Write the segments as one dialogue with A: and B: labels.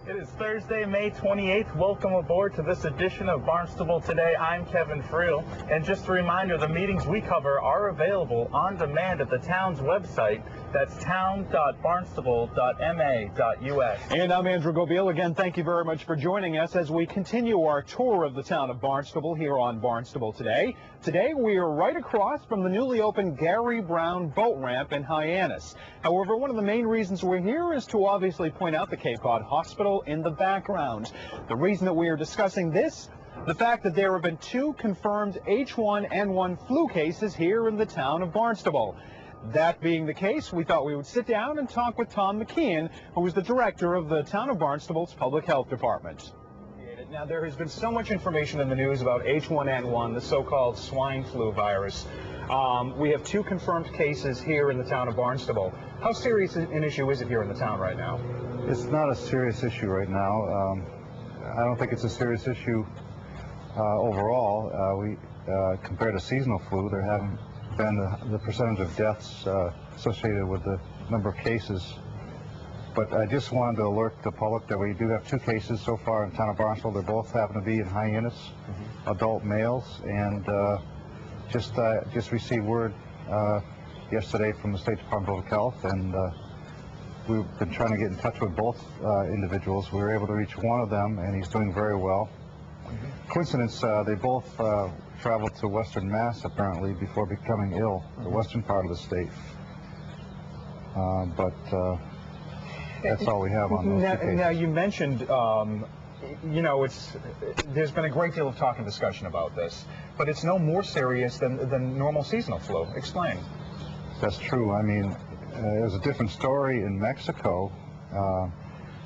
A: It is Thursday, May 28th. Welcome aboard to this edition of Barnstable Today. I'm Kevin Friel. And just a reminder, the meetings we cover are available on demand at the town's website. That's town.barnstable.ma.us.
B: And I'm Andrew Gobiel. Again, thank you very much for joining us as we continue our tour of the town of Barnstable here on Barnstable Today. Today, we are right across from the newly opened Gary Brown boat ramp in Hyannis. However, one of the main reasons we're here is to obviously point out the Cape Cod Hospital in the background. The reason that we are discussing this, the fact that there have been 2 confirmed H1N1 flu cases here in the town of Barnstable. That being the case, we thought we would sit down and talk with Tom McKeon, who is the director of the town of Barnstable's Public Health Department. Now, there has been so much information in the news about H1N1, the so-called swine flu virus. We have 2 confirmed cases here in the town of Barnstable. How serious an issue is it here in the town right now?
C: It's not a serious issue right now. I don't think it's a serious issue overall. Compared to seasonal flu, there haven't been the percentage of deaths associated with the number of cases. But I just wanted to alert the public that we do have 2 cases so far in the town of Barnstable. They both happen to be in Hyannis, adult males, and just received word yesterday from the State Department of Public Health, and we've been trying to get in touch with both individuals. We were able to reach one of them, and he's doing very well. Coincidence, they both traveled to Western Mass, apparently, before becoming ill, the western part of the state. That's all we have on those 2 cases.
B: Now, you mentioned, there's been a great deal of talk and discussion about this, but it's no more serious than normal seasonal flu. Explain.
C: That's true. I mean, there's a different story in Mexico,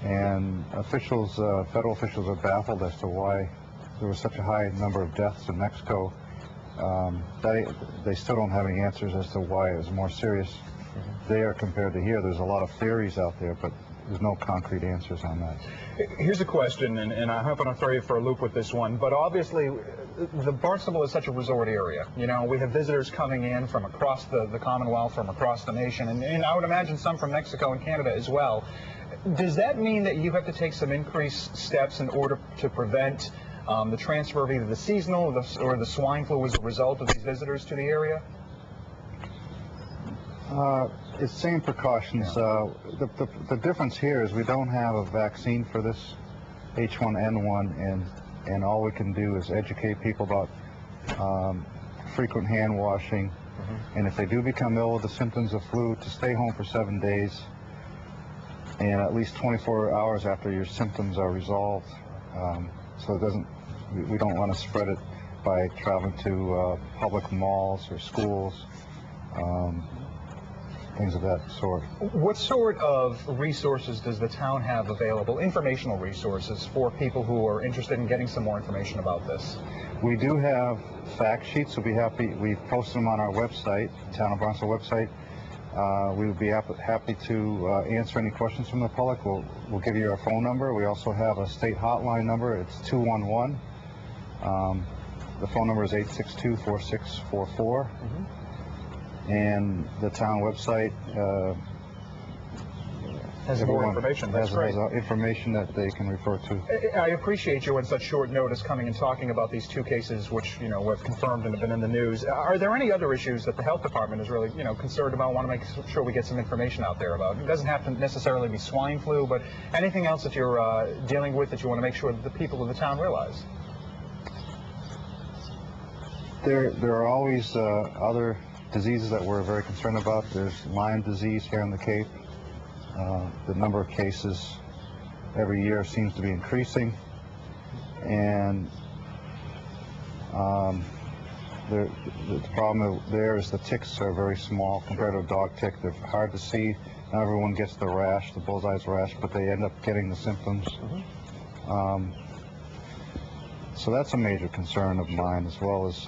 C: and federal officials are baffled as to why there was such a high number of deaths in Mexico. They still don't have any answers as to why it was more serious there compared to here. There's a lot of theories out there, but there's no concrete answers on that.
B: Here's a question, and I hope I don't throw you for a loop with this one, but obviously the Barnstable is such a resort area. You know, we have visitors coming in from across the Commonwealth, from across the nation, and I would imagine some from Mexico and Canada as well. Does that mean that you have to take some increased steps in order to prevent the transfer of either the seasonal or the swine flu as a result of these visitors to the area?
C: It's same precautions. The difference here is we don't have a vaccine for this H1N1, and all we can do is educate people about frequent hand washing, and if they do become ill with the symptoms of flu, to stay home for 7 days, and at least 24 hours after your symptoms are resolved. So we don't want to spread it by traveling to public malls or schools. Things of that sort.
B: What sort of resources does the town have available, informational resources, for people who are interested in getting some more information about this?
C: We do have fact sheets. We've posted them on our website, Town of Barnstable website. We would be happy to answer any questions from the public. We'll give you our phone number. We also have a state hotline number. It's 211. The phone number is 862-4644. And the town website
B: has more information. That's great.
C: Has information that they can refer to.
B: I appreciate you on such short notice coming and talking about these 2 cases, which we've confirmed and have been in the news. Are there any other issues that the health department is really concerned about? Want to make sure we get some information out there about? It doesn't have to necessarily be swine flu, but anything else that you're dealing with that you want to make sure that the people of the town realize?
C: There are always other diseases that we're very concerned about. There's Lyme disease here in the Cape. The number of cases every year seems to be increasing, and the problem there is the ticks are very small compared to a dog tick. They're hard to see. Not everyone gets the rash, the bullseye's rash, but they end up getting the symptoms. So that's a major concern of mine, as well as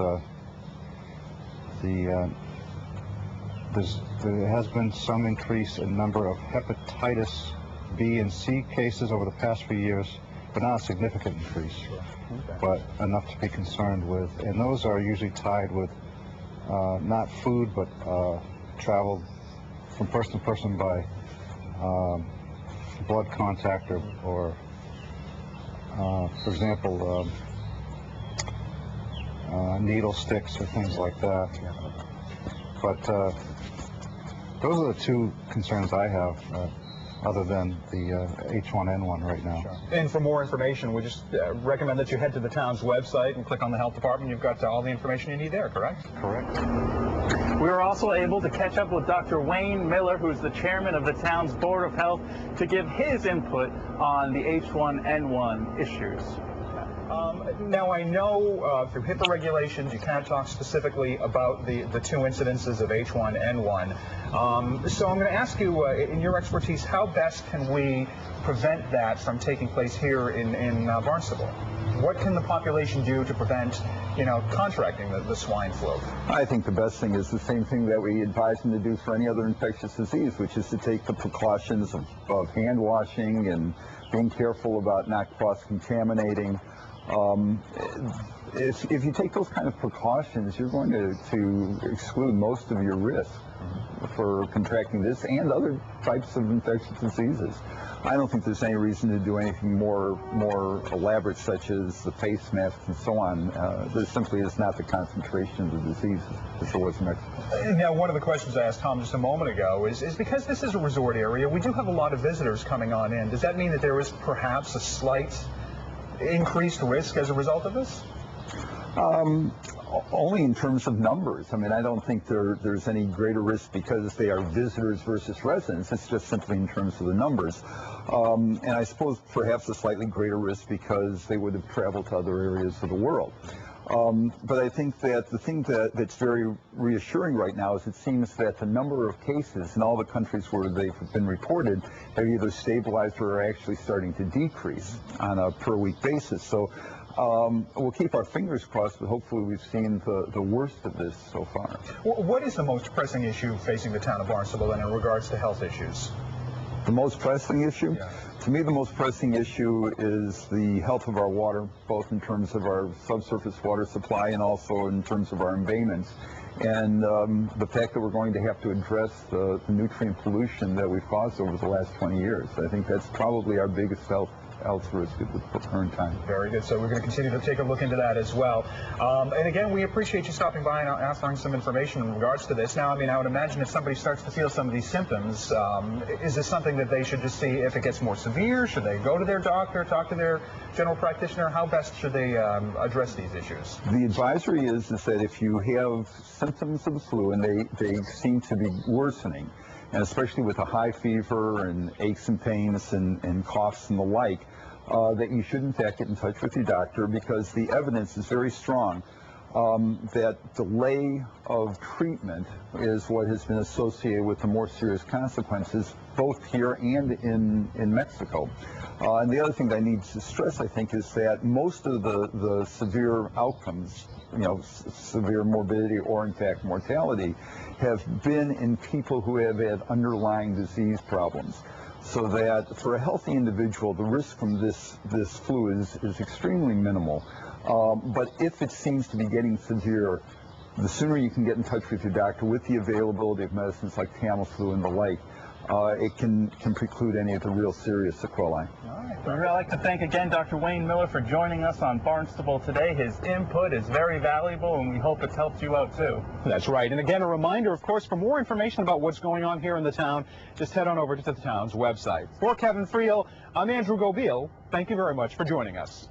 C: there has been some increase in number of hepatitis B and C cases over the past few years, but not a significant increase, but enough to be concerned with. And those are usually tied with not food, but travel from person to person by blood contact or For example, needle sticks or things like that. But those are the two concerns I have, other than the H1N1 right now.
B: Sure. And for more information, we just recommend that you head to the town's website and click on the health department. You've got all the information you need there, correct?
C: Correct.
A: We were also able to catch up with Dr. Wayne Miller, who's the chairman of the town's Board of Health, to give his input on the H1N1 issues.
B: Now, I know through HIPAA regulations, you can't talk specifically about the two incidences of H1N1. So I'm going to ask you, in your expertise, how best can we prevent that from taking place here in Barnstable? What can the population do to prevent, contracting the swine flu?
D: I think the best thing is the same thing that we advise them to do for any other infectious disease, which is to take the precautions of hand washing and being careful about not cross-contaminating. If you take those kind of precautions, you're going to exclude most of your risk for contracting this and other types of infectious diseases. I don't think there's any reason to do anything more elaborate, such as the face masks and so on. There simply is not the concentration of the disease as there was in Mexico.
B: Now, one of the questions I asked Tom just a moment ago is because this is a resort area, we do have a lot of visitors coming on in. Does that mean that there is perhaps a slight increased risk as a result of this?
D: Only in terms of numbers. I mean, I don't think there's any greater risk because they are visitors versus residents. It's just simply in terms of the numbers. And I suppose perhaps a slightly greater risk because they would have traveled to other areas of the world. But I think that the thing that's very reassuring right now is it seems that the number of cases in all the countries where they've been reported have either stabilized or are actually starting to decrease on a per-week basis. So we'll keep our fingers crossed, but hopefully we've seen the worst of this so far.
B: What is the most pressing issue facing the town of Barnstable in regards to health issues?
D: The most pressing issue?
B: Yeah.
D: To me, the most pressing issue is the health of our water, both in terms of our subsurface water supply and also in terms of our embayments. And the fact that we're going to have to address the nutrient pollution that we've caused over the last 20 years. I think that's probably our biggest health risk at the current time.
B: Very good. So we're going to continue to take a look into that as well. And again, we appreciate you stopping by and offering some information in regards to this. Now, I mean, I would imagine if somebody starts to feel some of these symptoms, is this something that they should just see if it gets more severe? Should they go to their doctor, talk to their general practitioner? How best should they address these issues?
D: The advisory is that if you have symptoms of the flu and they seem to be worsening, and especially with a high fever and aches and pains and coughs and the like, that you should in fact get in touch with your doctor, because the evidence is very strong that delay of treatment is what has been associated with the more serious consequences, both here and in Mexico. And the other thing that I need to stress, I think, is that most of the severe outcomes, severe morbidity or in fact mortality, have been in people who have had underlying disease problems. So that for a healthy individual, the risk from this flu is extremely minimal. But if it seems to be getting severe, the sooner you can get in touch with your doctor with the availability of medicines like Tamiflu and the like, it can preclude any of the real serious sequelae.
A: All right. We'd really like to thank again Dr. Wayne Miller for joining us on Barnstable today. His input is very valuable, and we hope it's helped you out too.
B: That's right. And again, a reminder, of course, for more information about what's going on here in the town, just head on over to the town's website. For Kevin Friel, I'm Andrew Gobeil. Thank you very much for joining us.